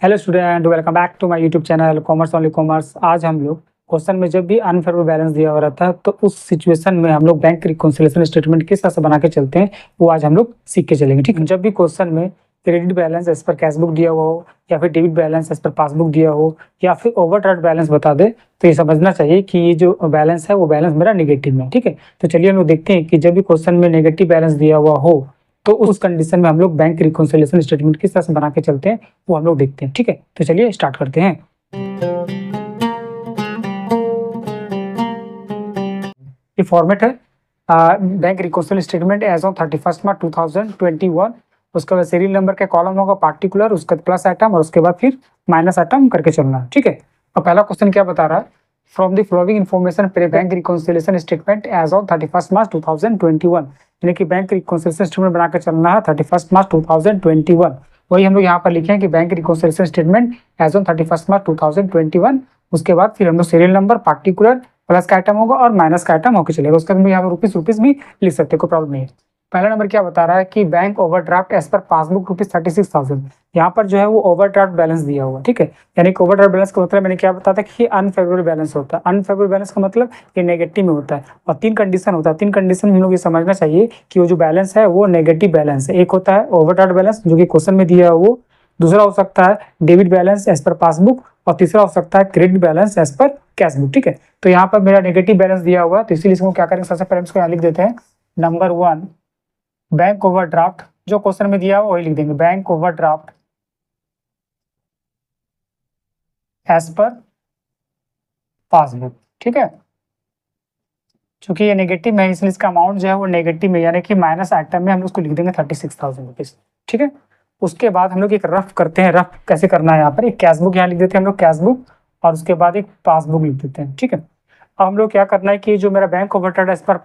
Hello student, welcome back to my YouTube channel commerce only commerce. आज हम लोग question में जब भी अनफेवरेबल बैलेंस दिया हुआ रहता है तो उस सिचुएशन में हम लोग बैंक रिकॉन्सिलिएशन स्टेटमेंट किस तरह से बना के चलते हैं वो आज हम लोग सीख के चलेंगे। ठीक है, जब भी क्वेश्चन में credit balance as per cash book दिया हुआ हो या फिर debit balance as per passbook दिया हो या फिर ओवरड्राफ्ट बैलेंस बता दे तो ये समझना चाहिए कि ये जो बैलेंस है वो बैलेंस मेरा नेगेटिव में। ठीक है, तो चलिए हम लोग देखते हैं कि जब भी क्वेश्चन में नेगेटिव बैलेंस दिया हुआ हो तो उस कंडीशन में हम लोग बैंक रिकॉन्सिलिएशन स्टेटमेंट किस तरह से बना के चलते हैं वो हम लोग देखते हैं। ठीक है, तो चलिए स्टार्ट करते हैं। ये फॉर्मेट है bank reconciliation statement as on 31 March 2021। उसके बाद सीरियल नंबर का कॉलम होगा पार्टिकुलर, उसके बाद प्लस आइटम और उसके बाद फिर माइनस आइटम करके चलना है। ठीक है, और पहला क्वेश्चन क्या बता रहा है, from the following information bank reconciliation statement as on 31 March 2021, यानी कि बैंक रिकॉन्सिलिएशन स्टेटमेंट बनाकर चलना है 31 मार्च 2021। वही हम लोग यहाँ पर लिखे हैं कि bank reconciliation statement as on 31 March 2021। उसके बाद फिर हम लोग सीरियल नंबर पार्टिकुलर प्लस का आइटम होगा और माइनस का आइटम होकर चलेगा। उसके बाद यहाँ पर रुपीस भी लिख सकते हैं, कोई प्रॉब्लम नहीं है। पहला नंबर क्या बता रहा है कि bank overdraft as per passbook ₹36,000। यहाँ पर जो है वो ओवरड्राफ्ट बैलेंस दिया हुआ। ठीक है, यानी कि ओवरड्राफ्ट बैलेंस का मतलब मैंने क्या बताया था कि अनफेवरेबल बैलेंस होता है। अनफेवरेबल बैलेंस का मतलब ये नेगेटिव में होता है और तीन कंडीशन होता है। तीन कंडीशन हम लोग ये समझना चाहिए कि वो जो बैलेंस है वो नेगेटिव बैलेंस है। एक होता है ओवरड्राफ्ट बैलेंस जो कि क्वेश्चन में दिया है वो, दूसरा हो सकता है debit balance as per passbook और तीसरा हो सकता है credit balance as per cash book. ठीक है, तो यहाँ पर मेरा नेगेटिव बैलेंस दिया हुआ है तो इसीलिए इसको क्या करेंगे, सबसे पहले इसको यहाँ लिख देते हैं। नंबर 1 बैंक ओवरड्राफ्ट, जो क्वेश्चन में दिया हुआ वही लिख देंगे, bank overdraft as per passbook. ठीक है, चूंकि ये नेगेटिव है इसलिए इसका अमाउंट जो है वो नेगेटिव में, यानी कि माइनस आइटम में हम उसको लिख देंगे 36,000 रुपीज। ठीक है, उसके बाद हम लोग एक रफ करते हैं। रफ कैसे करना है, यहाँ पर एक कैश बुक यहाँ लिख देते हैं हम लोग, कैश बुक, और उसके बाद एक पासबुक लिख देते हैं। ठीक है, अब हम लोग क्या करना है कि जो मेरा bank overdraft as per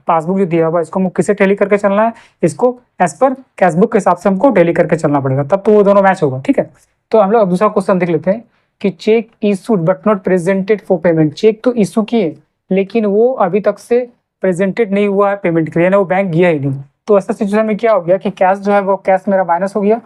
passbook जो दिया हुआ है इसको हम किसे टैली करके चलना है, इसको एज पर कैश बुक के हिसाब से हमको टैली करके चलना पड़ेगा, तब तो वो दोनों मैच होगा। ठीक है, तो हम लोग दूसरा क्वेश्चन देख लेते हैं कि cheque issued but not presented for payment. Cheque तो इशू किए लेकिन वो अभी तक से प्रेजेंटेड नहीं हुआ है पेमेंट के लिए, यानी वो बैंक गया ही नहीं। तो ऐसा सिचुएशन में क्या हो गया कि कैश जो है वो कैश मेरा माइनस हो गया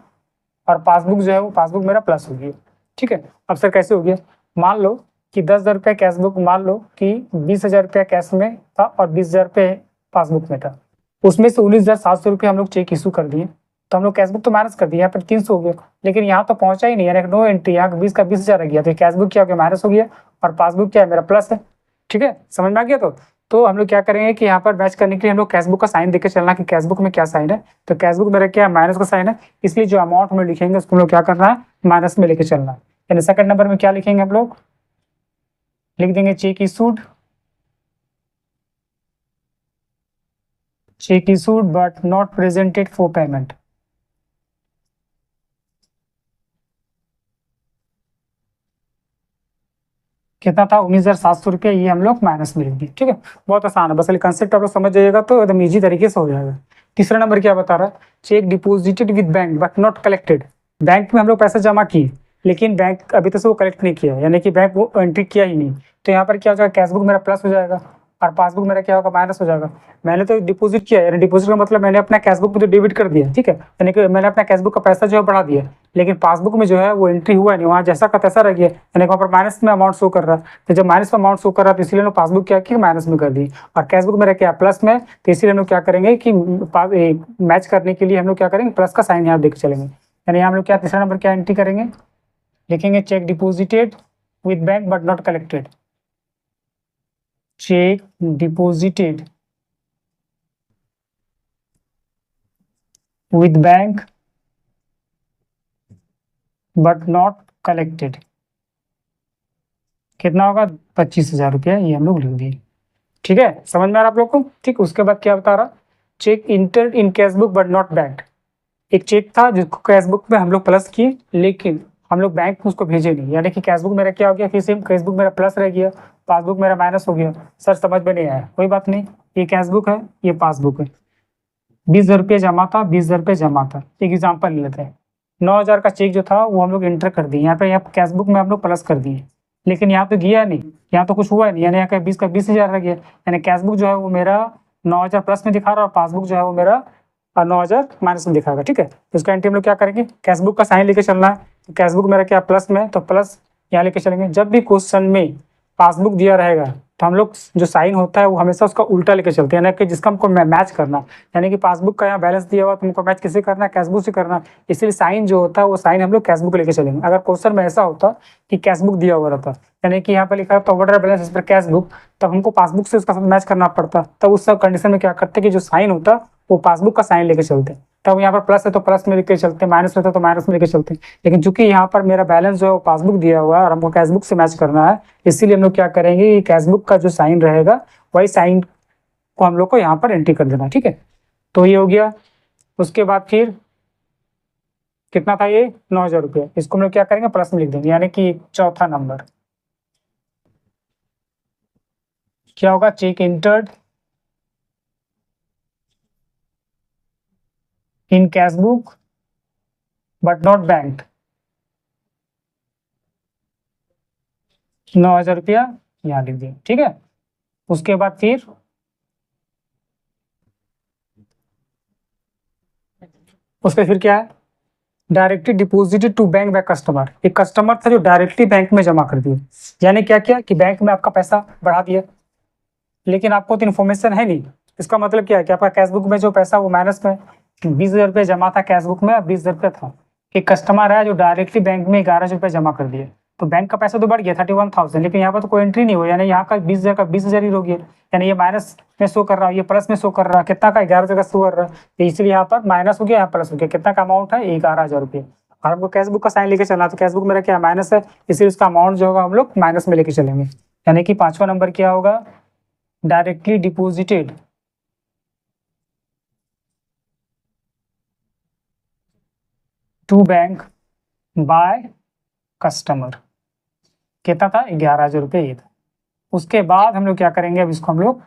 और पासबुक जो है वो पासबुक मेरा प्लस हो गया। ठीक है, अब सर कैसे हो गया, मान लो कि 10,000 रुपया कैश बुक, मान लो कि 20,000 रुपया कैश में था और 20,000 रुपये पासबुक में था, उसमें से 19,700 रुपये हम लोग चेक इशू कर दिए। तो हम लोग कैश बुक तो माइनस कर दिया, यहाँ पर 300 हो गया, लेकिन यहाँ तो पहुंचा ही नहीं, यानी नो एंट्री, यहाँ 20 का 20,000 रह गया, तो कैश बुक क्या हो गया, माइनस हो गया और पासबुक क्या है मेरा प्लस है। ठीक है, समझ में आ गया। तो हम लोग क्या करेंगे कि यहाँ पर मैच करने के लिए हम लोग कैश बुक का साइन देके चलना कि कैश बुक में क्या साइन है, तो कैश बुक मेरा क्या है, माइनस का साइन है, इसलिए जो अमाउंट हम लोग लिखेंगे उसको हम लोग क्या करना है, माइनस में लेके चलना है। यानी सेकंड नंबर में क्या लिखेंगे हम लोग, लिख देंगे check issued but not presented for payment. कितना था, 19,700 रुपया, ये हम लोग माइनस में लिख दिए। ठीक है, बहुत आसान है, बस ये कंसेप्ट आप लोग समझ जाइएगा तो एकदम ईजी तरीके से हो जाएगा। तीसरा नंबर क्या बता रहा है, check deposited with bank but not collected. Bank में हम लोग पैसा जमा किए लेकिन बैंक अभी तक से वो कलेक्ट नहीं किया, यानी कि बैंक वो एंट्री किया ही नहीं। तो यहाँ पर क्या हो जाएगा, कैश बुक मेरा प्लस हो जाएगा और पासबुक मेरा क्या होगा, माइनस हो जाएगा। मैंने तो डिपॉजिट किया, यानी डिपॉजिट का मतलब मैंने अपना कैश बुक में तो डेबिट कर दिया। ठीक है, यानी कि मैंने अपना कैश बुक का पैसा जो है बढ़ा दिया, लेकिन पासबुक में जो है वो एंट्री हुआ नहीं, वहाँ जैसा का तैसा रह गया, यानी वहाँ पर माइनस में अमाउंट शो कर रहा है। तो जब माइनस में अमाउंट शो कर रहा है तो इसलिए पासबुक क्या किया, माइनस में कर दी, और कैश बुक मेरा क्या प्लस में, तो इसलिए हम लोग क्या करेंगे कि मैच करने के लिए हम लोग क्या करेंगे, प्लस का साइन यहाँ देख चलेंगे। यानी हम लोग क्या तीसरा नंबर क्या एंट्री करेंगे, लिखेंगे check deposited with bank but not collected. Check deposited with bank but not collected, कितना होगा, 25,000 रुपया, ये हम लोग लिख दिए। ठीक है, समझ में आ रहा आप लोग को। ठीक, उसके बाद क्या बता रहा, cheque enter in cash book but not bank. एक चेक था जिसको कैश बुक में हम लोग प्लस किए लेकिन हम लोग बैंक में उसको भेजे नहीं, यानी कि कैश बुक मेरा क्या हो गया, कि सेम कैश बुक मेरा प्लस रह गया, पासबुक मेरा माइनस हो गया। सर समझ में नहीं आया, कोई बात नहीं, ये कैश बुक है ये पासबुक है, 20,000 रुपये जमा था, 20,000 रुपये जमा था। एक एग्जाम्पल ले लेते हैं, 9,000 का चेक जो था वो हम लोग एंटर कर दिए, यहाँ पे यहाँ कैश बुक में हम लोग प्लस कर दिए, लेकिन यहाँ तो गया नहीं, यहाँ तो कुछ हुआ नहीं, यानी यहाँ का 20 का 20,000 रह गया, यानी कैश बुक जो है वो मेरा 9,000 प्लस में दिखा रहा है और पासबुक जो है वो मेरा 9,000 माइनस में दिखाएगा। ठीक है, तो इसका एंट्री हम लोग क्या करेंगे, कैश बुक का साइन लेके चलना है, तो कैश बुक मेरा क्या प्लस में, तो प्लस यहाँ लेके चलेंगे। जब भी क्वेश्चन में पासबुक दिया रहेगा तो हम लोग जो साइन होता है वो हमेशा उसका उल्टा लेके चलते हैं, यानी कि जिसका हमको मैच करना, यानी कि पासबुक का यहाँ बैलेंस दिया हुआ तुमको मैच किसे करना है, कैश बुक से करना। इसलिए साइन जो होता है वो साइन हम लोग कैश बुक लेके चलेंगे। अगर क्वेश्चन में ऐसा होता कि कैश बुक दिया हुआ रहता, यानी कि यहाँ पर लिखा था overdraft balance as per cash book, तब हमको पासबुक से उसका मैच करना पड़ता। तब उस सब कंडीशन में क्या करते कि जो साइन होता वो पासबुक का साइन लेके चलते। तब यहाँ पर प्लस है तो प्लस में लेके चलते, माइनस रहता तो माइनस में लेके चलते। लेकिन चूंकि यहाँ पर मेरा बैलेंस जो है वो पासबुक दिया हुआ है और हमको कैश बुक से मैच करना है, इसीलिए हम लोग क्या करेंगे कि कैश बुक का जो साइन रहेगा वही साइन को हम लोग को यहाँ पर एंट्री कर देना। ठीक है, तो ये हो गया। उसके बाद फिर कितना था, ये 9,000 रुपये, इसको हम लोग क्या करेंगे प्लस में लिख देंगे, यानी कि चौथा नंबर क्या होगा, cheque entered in cash book but not bank, 9,000 रुपया यहाँ लिख दिए। ठीक है, उसके बाद फिर क्या है, directly deposited to bank by customer. एक कस्टमर था जो डायरेक्टली बैंक में जमा कर दिए, यानी क्या किया कि बैंक में आपका पैसा बढ़ा दिया, लेकिन आपको तो इन्फॉर्मेशन है नहीं। इसका मतलब क्या है कि आपका कैश बुक में जो पैसा वो माइनस में 20,000 रुपये जमा था, कैश बुक में 20,000 रुपये था। एक कस्टमर है जो डायरेक्टली बैंक में 11,000 रुपये जमा कर दिए, तो बैंक का पैसा तो बढ़ गया 31,000, लेकिन यहाँ पर तो कोई एंट्री नहीं हुई, यानी यहाँ का 20,000 का 20,000 ही हो गया, यानी ये माइनस में शो कर रहा है, ये प्लस में शो कर रहा है, कितना का 11,000 का शो कर रहा है, इसलिए यहाँ पर माइनस हो गया, यहाँ प्लस हो गया। कितना का अमाउंट है, 11,000 रुपये। और हमको कैश बुक का साइन लेके चलना, तो कैश बुक मेरा क्या माइनस है, इसलिए उसका अमाउंट जो होगा हम लोग माइनस में लेके चलेंगे। यानी कि पांचवा नंबर क्या होगा, directly deposited to bank by customer, कितना था 11,000 रुपये ये था। उसके बाद हम लोग क्या करेंगे, अब इसको हम लोग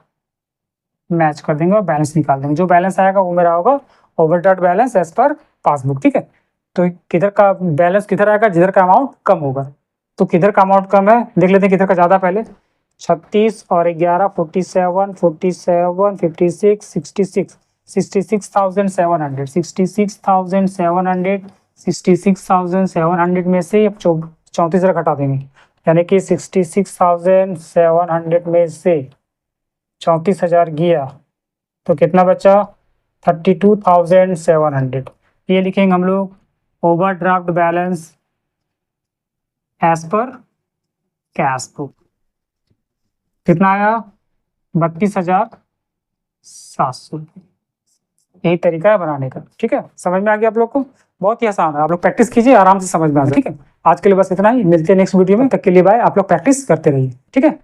मैच कर देंगे और बैलेंस निकाल देंगे। जो बैलेंस आएगा वो मेरा होगा overdraft balance as per passbook. ठीक है, तो किधर का बैलेंस किधर आएगा, जिधर का अमाउंट कम होगा। तो किधर का अमाउंट कम है देख लेते हैं, किधर का ज़्यादा। पहले 36 और 11 47 47 56 66 66,700 66,700 66,700 में से अब 34 घटा देंगे, यानी कि 66,700 में से 34,000 गया तो कितना बचा 32,700। ये लिखेंगे हम लोग overdraft balance as per cash book. कितना आया 32,700। यही तरीका है बनाने का। ठीक है, समझ में आ गया आप लोग को, बहुत ही आसान है। आप लोग प्रैक्टिस कीजिए, आराम से समझ में आ जाए। ठीक है, आज के लिए बस इतना ही, मिलते हैं नेक्स्ट वीडियो में। तब के लिए बाय। आप लोग प्रैक्टिस करते रहिए। ठीक है।